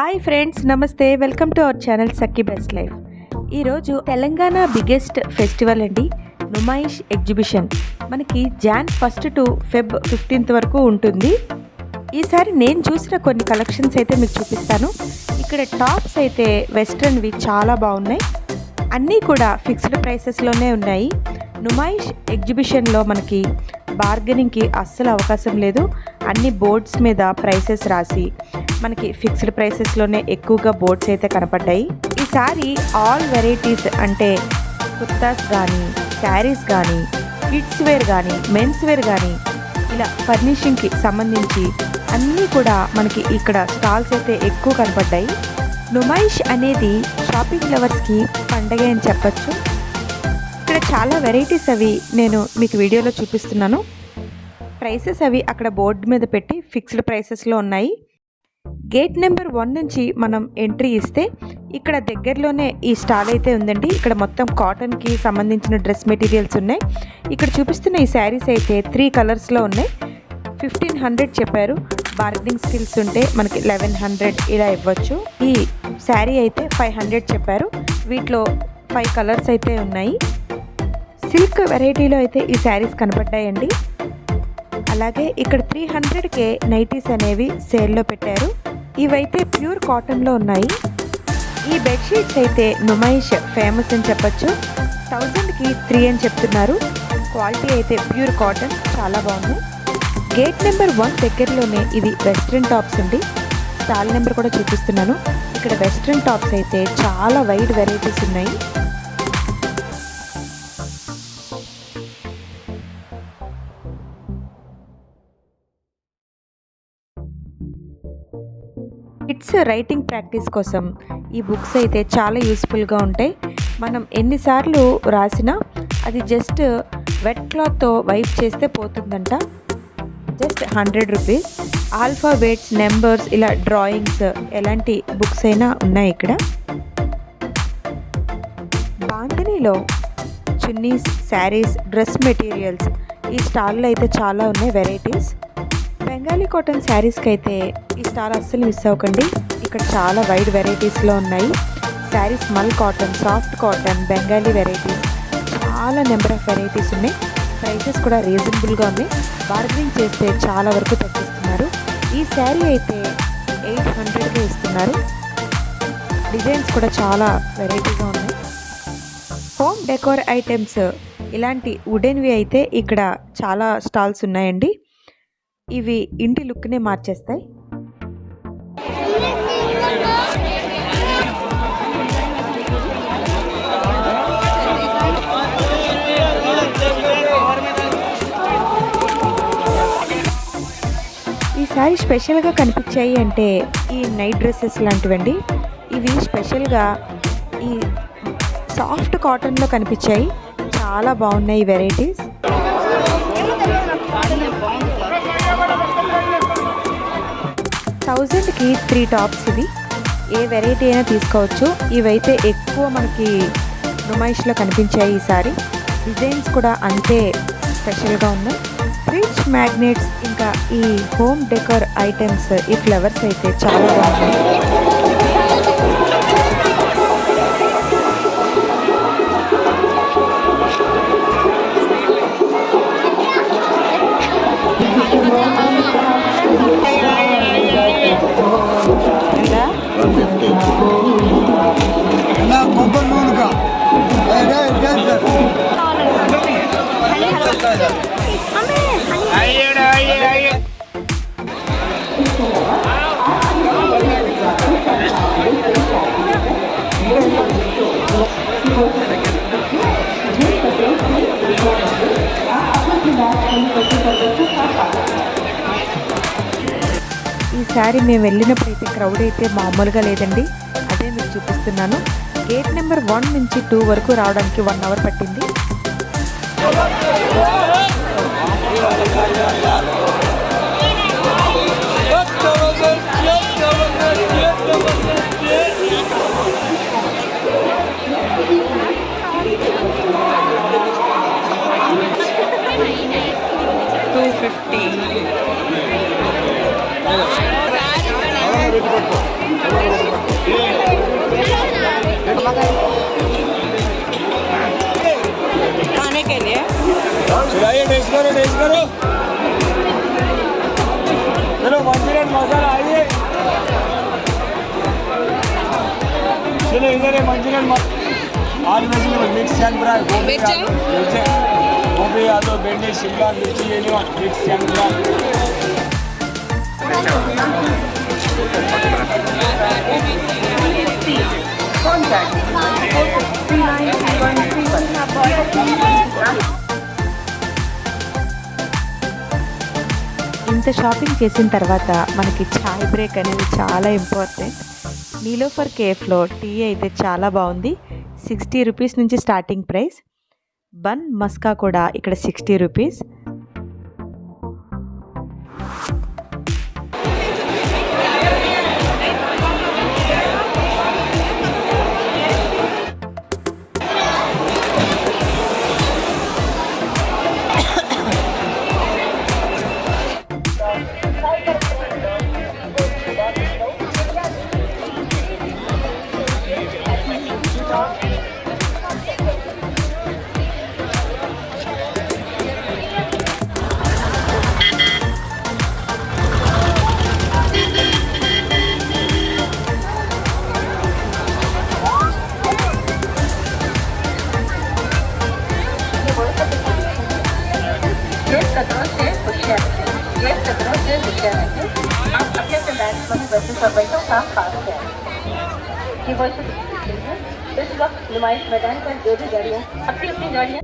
Hi friends, నమస్తే. Welcome to our channel Sakhi best life. ఈరోజు Telangana biggest festival అండి, Numaish exhibition. మనకి జాన్ 1 టు ఫెబ్ 15 వరకు ఉంటుంది. ఈసారి నేను చూసిన కొన్ని కలెక్షన్స్ అయితే మీకు చూపిస్తాను. ఇక్కడ టాప్స్ అయితే వెస్ట్రన్వి చాలా బాగున్నాయి. అన్నీ కూడా ఫిక్స్డ్ ప్రైసెస్లోనే ఉన్నాయి. నుమాయిష్ ఎగ్జిబిషన్లో మనకి బార్గెనింగ్కి అస్సలు అవకాశం లేదు. అన్ని బోర్డ్స్ మీద ప్రైసెస్ రాసి మనకి ఫిక్స్డ్ ప్రైసెస్లోనే ఎక్కువగా బోర్డ్స్ అయితే కనపడ్డాయి. ఈసారి ఆల్ వెరైటీస్ అంటే కుర్తాస్ కానీ, శారీస్ కానీ, కిడ్స్ వేర్ కానీ, మెన్స్ వేర్ కానీ, ఇలా ఫర్నిషింగ్కి సంబంధించి అన్నీ కూడా మనకి ఇక్కడ స్టాల్స్ అయితే ఎక్కువ కనపడ్డాయి. నుమాయిష్ అనేది షాపింగ్ లవర్స్కి పండగ అని చెప్పచ్చు. ఇక్కడ చాలా వెరైటీస్ అవి నేను మీకు వీడియోలో చూపిస్తున్నాను. ప్రైసెస్ అవి అక్కడ బోర్డు మీద పెట్టి ఫిక్స్డ్ ప్రైసెస్లో ఉన్నాయి. గేట్ నెంబర్ 1 నుంచి మనం ఎంట్రీ ఇస్తే ఇక్కడ దగ్గరలోనే ఈ స్టాల్ అయితే ఉందండి. ఇక్కడ మొత్తం కాటన్కి సంబంధించిన డ్రెస్ మెటీరియల్స్ ఉన్నాయి. ఇక్కడ చూపిస్తున్న ఈ శారీస్ అయితే 3 కలర్స్లో ఉన్నాయి. 1500 చెప్పారు. బార్గెనింగ్ స్కిల్స్ ఉంటే మనకి 1100 ఇలా ఇవ్వచ్చు. ఈ శారీ అయితే 500 చెప్పారు. వీటిలో 5 కలర్స్ అయితే ఉన్నాయి. సిల్క్ వెరైటీలో అయితే ఈ శారీస్ కనపడ్డాయండి. అలాగే ఇక్కడ 300కే నైటీస్ అనేవి సేల్లో పెట్టారు. ఇవైతే ప్యూర్ కాటన్లో ఉన్నాయి. ఈ బెడ్షీట్స్ అయితే నుమాయిష్ ఫేమస్ అని చెప్పచ్చు. 1000కి 3 అని చెప్తున్నారు. క్వాలిటీ అయితే ప్యూర్ కాటన్, చాలా బాగుంది. గేట్ నెంబర్ 1 దగ్గరలోనే ఇది వెస్ట్రన్ టాప్స్ అండి. స్టాల్ నెంబర్ కూడా చూపిస్తున్నాను. ఇక్కడ వెస్ట్రన్ టాప్స్ అయితే చాలా వైడ్ వెరైటీస్ ఉన్నాయి. కిడ్స్ రైటింగ్ ప్రాక్టీస్ కోసం ఈ బుక్స్ అయితే చాలా యూస్ఫుల్గా ఉంటాయి. మనం ఎన్నిసార్లు రాసినా అది జస్ట్ వెట్ క్లాత్తో వైప్ చేస్తే పోతుందంట. Just 100 rupees. ఆల్ఫాబెట్స్, నెంబర్స్, ఇలా డ్రాయింగ్స్ ఎలాంటి బుక్స్ అయినా ఉన్నాయి ఇక్కడ. బాందినీలో చున్నీస్, శారీస్, డ్రెస్ మెటీరియల్స్ ఈ స్టాల్లో అయితే చాలా ఉన్నాయి వెరైటీస్. బెంగాలీ కాటన్ శారీస్కి అయితే ఈ స్టాల్ అస్సలు మిస్ అవ్వకండి. ఇక్కడ చాలా వైడ్ వెరైటీస్లో ఉన్నాయి. శారీస్ మల్ cotton, soft cotton, Bengali varieties, చాలా నెంబర్ ఆఫ్ వెరైటీస్ ఉన్నాయి. ప్రైసెస్ కూడా రీజనబుల్గా ఉన్నాయి. బార్గెనింగ్ చేస్తే చాలా వరకు తగ్గిస్తున్నారు. ఈ శారీ అయితే 800కే ఇస్తున్నారు. డిజైన్స్ కూడా చాలా వెరైటీగా ఉన్నాయి. హోమ్ డెకోర్ ఐటమ్స్ ఇలాంటి వుడెన్వి అయితే ఇక్కడ చాలా స్టాల్స్ ఉన్నాయండి. ఇవి ఇంటి లుక్నే మార్చేస్తాయి. ఈసారి స్పెషల్గా కనిపించాయి అంటే ఈ నైట్ డ్రెస్సెస్ లాంటివండి. ఇవి స్పెషల్గా ఈ సాఫ్ట్ కాటన్లో కనిపించాయి. చాలా బాగున్నాయి ఈ వెరైటీస్. థౌజండ్కి 3 టాప్స్. ఇవి ఏ వెరైటీ అయినా తీసుకోవచ్చు. ఇవైతే ఎక్కువ మనకి నుమాయిష్లో కనిపించాయి ఈసారి. డిజైన్స్ కూడా అంతే స్పెషల్గా ఉన్నాయి. ఫ్రిడ్జ్ మ్యాగ్నెట్స్, ఇంకా ఈ హోమ్ డెకోర్ ఐటమ్స్, ఈ ఫ్లవర్స్ అయితే చాలా బాగున్నాయి. ఈసారి మేము వెళ్ళినప్పుడైతే క్రౌడ్ అయితే మామూలుగా లేదండి. అదే మీకు చూపిస్తున్నాను. గేట్ నెంబర్ 1 నుంచి 2 వరకు రావడానికి 1 అవర్ పట్టింది. $250. चलाइए, टेस्ट करो, टेस्ट करो। चलो मंचूरियन मसाला आइए। चलो इधर है मंचूरियन आलू वेजिटेबल मिक्स एंड फ्राई गोभी आलू बेंडी शिमला मिर्ची मिक्स एंड फ्राई ఇంత షాపింగ్ చేసిన తర్వాత మనకి చాయ్ బ్రేక్ అనేది చాలా ఇంపార్టెంట్. నీలోఫర్ కేఫ్లో టీ అయితే చాలా బాగుంది. 60 రూపీస్ నుంచి స్టార్టింగ్ ప్రైస్. బన్ మస్కా కూడా ఇక్కడ 60 రూపీస్. आप अपने बैग में बच्चों का बैठो काम खास है कि वो इस वक्त नुमाइश मैदान पर जो भी गाड़ियाँ अपनी अपनी गाड़ियाँ